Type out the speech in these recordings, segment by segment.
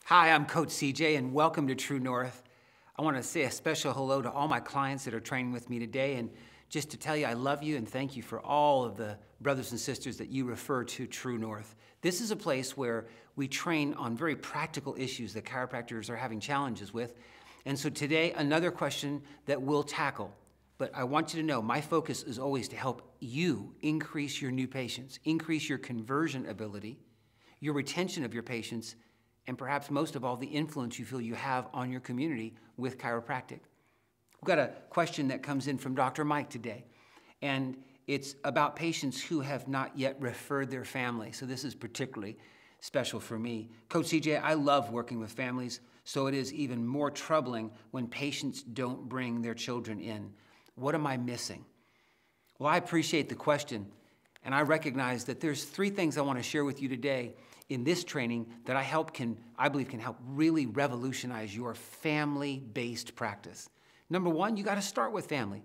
Hi, I'm Coach CJ, and welcome to True North. I want to say a special hello to all my clients that are training with me today, and just to tell you I love you and thank you for all of the brothers and sisters that you refer to True North. This is a place where we train on very practical issues that chiropractors are having challenges with. And so today, another question that we'll tackle. But I want you to know my focus is always to help you increase your new patients, increase your conversion ability, your retention of your patients, and perhaps most of all, the influence you feel you have on your community with chiropractic. We've got a question that comes in from Dr. Mike today, and it's about patients who have not yet referred their family. So this is particularly special for me. Coach CJ, I love working with families, so it is even more troubling when patients don't bring their children in. What am I missing? Well, I appreciate the question, and I recognize that there's three things I want to share with you today in this training that I believe can help really revolutionize your family-based practice. Number one, you got to start with family.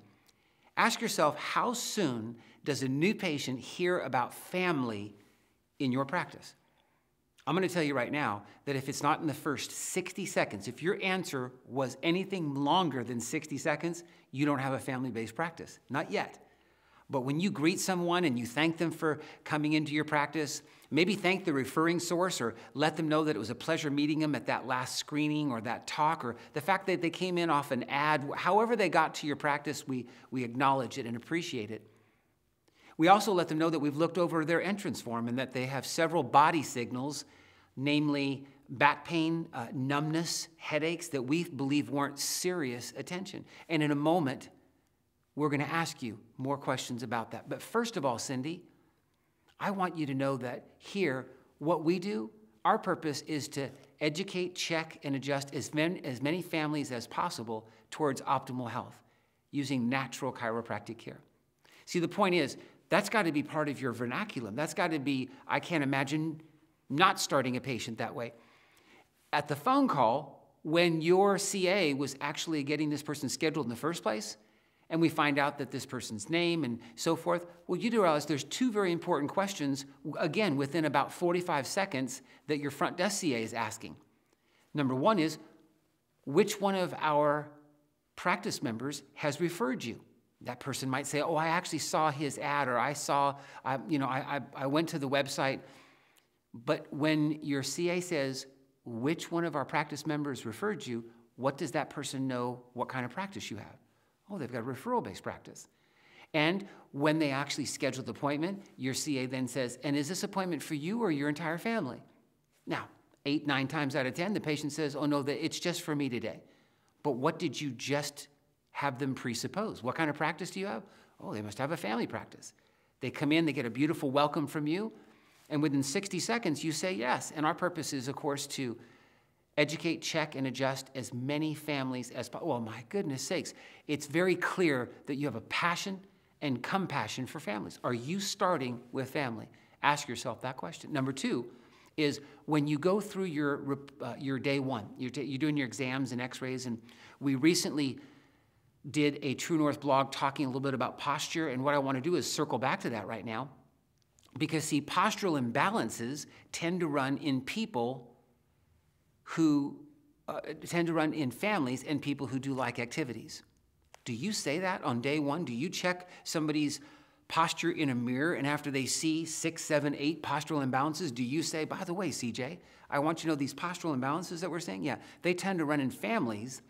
Ask yourself, how soon does a new patient hear about family in your practice? I'm going to tell you right now that if it's not in the first 60 seconds, if your answer was anything longer than 60 seconds, you don't have a family-based practice. Not yet. But when you greet someone and you thank them for coming into your practice, maybe thank the referring source or let them know that it was a pleasure meeting them at that last screening or that talk, or the fact that they came in off an ad, however they got to your practice, we acknowledge it and appreciate it. We also let them know that we've looked over their entrance form and that they have several body signals, namely back pain, numbness, headaches that we believe warrant serious attention. And in a moment, we're going to ask you more questions about that. But first of all, Cindy, I want you to know that here, what we do, our purpose is to educate, check, and adjust as many families as possible towards optimal health using natural chiropractic care. See, the point is, that's got to be part of your vernaculum. That's got to be, I can't imagine not starting a patient that way. At the phone call, when your CA was actually getting this person scheduled in the first place, and we find out that this person's name and so forth, well, you do realize there's two very important questions, again, within about 45 seconds that your front desk CA is asking. Number one is, which one of our practice members has referred you? That person might say, oh, I actually saw his ad, or I went to the website. But when your CA says, which one of our practice members referred you, what does that person know what kind of practice you have? Oh, they've got a referral-based practice. And when they actually schedule the appointment, your CA then says, and is this appointment for you or your entire family? Now, 8, 9 times out of 10, the patient says, oh, no, it's just for me today. But what did you just have them presuppose? What kind of practice do you have? Oh, they must have a family practice. They come in, they get a beautiful welcome from you, and within 60 seconds, you say yes. And our purpose is, of course, to educate, check, and adjust as many families as possible. Oh, my goodness sakes. It's very clear that you have a passion and compassion for families. Are you starting with family? Ask yourself that question. Number two is when you go through your day one, you're doing your exams and x-rays, and we recently did a True North blog talking a little bit about posture, and what I want to do is circle back to that right now, because, see, postural imbalances tend to run in people who tend to run in families and people who do like activities. Do you say that on day one? Do you check somebody's posture in a mirror, and after they see 6, 7, 8 postural imbalances, do you say, by the way, CJ, I want you to know these postural imbalances that we're saying, yeah, they tend to run in families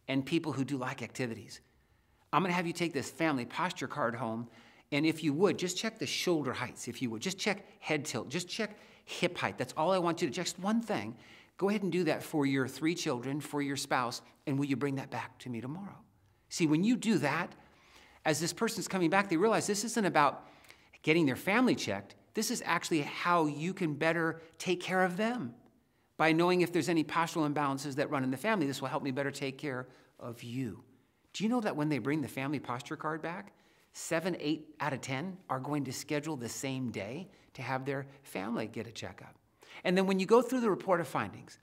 and people who do like activities. I'm going to have you take this family posture card home, and if you would, just check the shoulder heights, if you would. Just check head tilt. Just check hip height. That's all I want you to check. Just one thing. Go ahead and do that for your 3 children, for your spouse, and will you bring that back to me tomorrow? See, when you do that, as this person's coming back, they realize this isn't about getting their family checked. This is actually how you can better take care of them. By knowing if there's any postural imbalances that run in the family, this will help me better take care of you. Do you know that when they bring the family posture card back, 7, 8 out of 10 are going to schedule the same day to have their family get a checkup? And then when you go through the report of findings,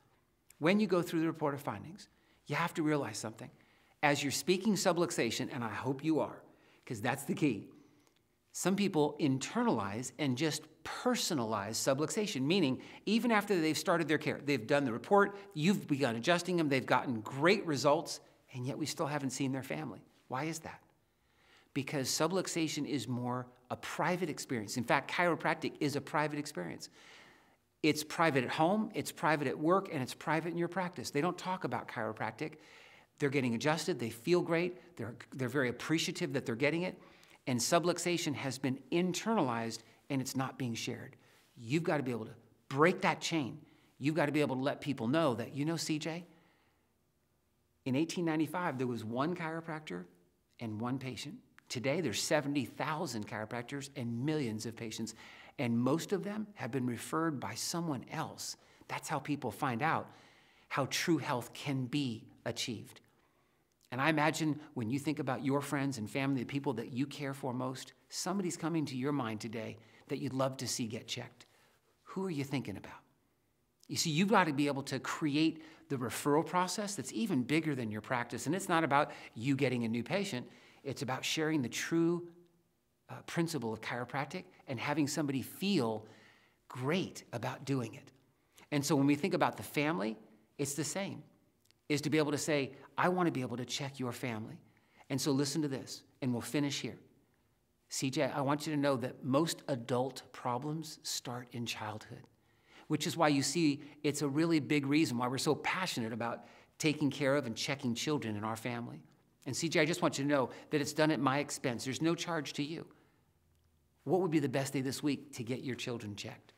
you have to realize something. As you're speaking subluxation, and I hope you are, because that's the key, Some people internalize and just personalize subluxation, meaning even after they've started their care, they've done the report, you've begun adjusting them, they've gotten great results, and yet we still haven't seen their family. Why is that? Because subluxation is more a private experience. In fact, chiropractic is a private experience. It's private at home, it's private at work, and it's private in your practice. They don't talk about chiropractic. They're getting adjusted, they feel great, they're very appreciative that they're getting it, and subluxation has been internalized and it's not being shared. You've got to be able to break that chain. You've got to be able to let people know that, you know, CJ, in 1895, there was one chiropractor and one patient. Today, there's 70,000 chiropractors and millions of patients, and most of them have been referred by someone else. That's how people find out how true health can be achieved. And I imagine when you think about your friends and family, the people that you care for most, somebody's coming to your mind today that you'd love to see get checked. Who are you thinking about? You see, you've got to be able to create the referral process that's even bigger than your practice. And it's not about you getting a new patient. It's about sharing the true principle of chiropractic and having somebody feel great about doing it. And so when we think about the family, it's the same, is to be able to say, I want to be able to check your family. And so listen to this, and we'll finish here. CJ, I want you to know that most adult problems start in childhood, which is why you see it's a really big reason why we're so passionate about taking care of and checking children in our family. And CJ, I just want you to know that it's done at my expense. There's no charge to you. What would be the best day this week to get your children checked?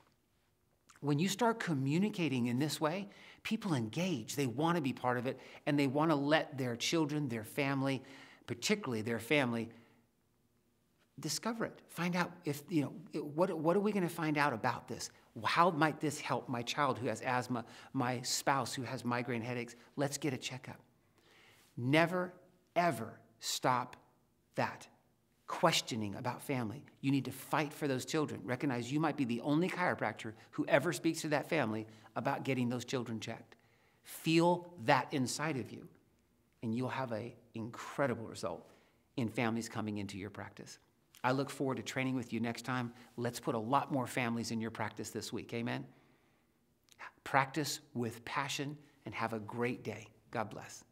When you start communicating in this way, people engage. They want to be part of it, and they want to let their children, their family, particularly their family, discover it. Find out if, what are we going to find out about this? How might this help my child who has asthma, my spouse who has migraine headaches? Let's get a checkup. Never, ever stop that questioning about family. You need to fight for those children. Recognize you might be the only chiropractor who ever speaks to that family about getting those children checked. Feel that inside of you, and you'll have an incredible result in families coming into your practice. I look forward to training with you next time. Let's put a lot more families in your practice this week. Amen? Practice with passion and have a great day. God bless.